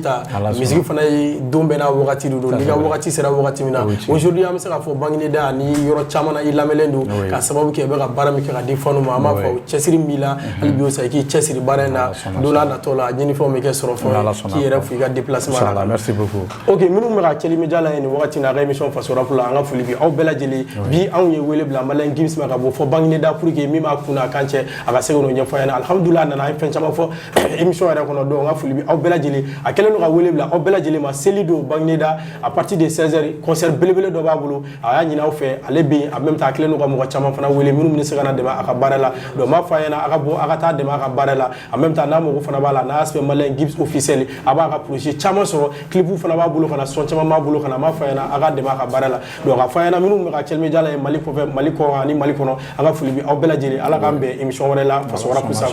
musique Fanaï, Dombena, Wogati, Liga Wogati, Sera Wogati Mina. Aujourd'hui, on a fait Bangineda, ni Yoro Chamana, il Lamelendo, Kasababu Kebera, Baramika, Defonu, Mama, Chessiri Mila, Alibio Seki, Chessiri Barena, Donald Natola, Jennifer Meke Sorofo, qui est refugé déplacement. Merci beaucoup. Ok, nous nous mettons les médias là, nous avons une émission face au rapport là, on a fait le billet, on a fait bi on est wele bla Malien Gims ma gabo fo bangine da pour que mima kuna kanche aga sego no nyafo yana alhamdulillah nana ay fen chama fo émission era kono do nga fuli bi aw bela jeli akele no ga wele bla aw bela jeli ma selido bangine da à partir de 16h concert belebele do babulu aya nyina o fe ale bi en même temps akele no ga mo chama fana wele minum ni segana de ma aka barala do ma fa yana aga bo aga ta de ma aka barala en même temps na mo fana bala na aspect Malien Gims officiel aba aka projet chama so clip fana babulu kana son chama mabulu kana ma fa yana aga de ma aka barala do ga fa yana minum ga chelme jala Maliko ani Malikono aga fuli bi aw bela jeli ala gambe émission wala la façon wala pour ça.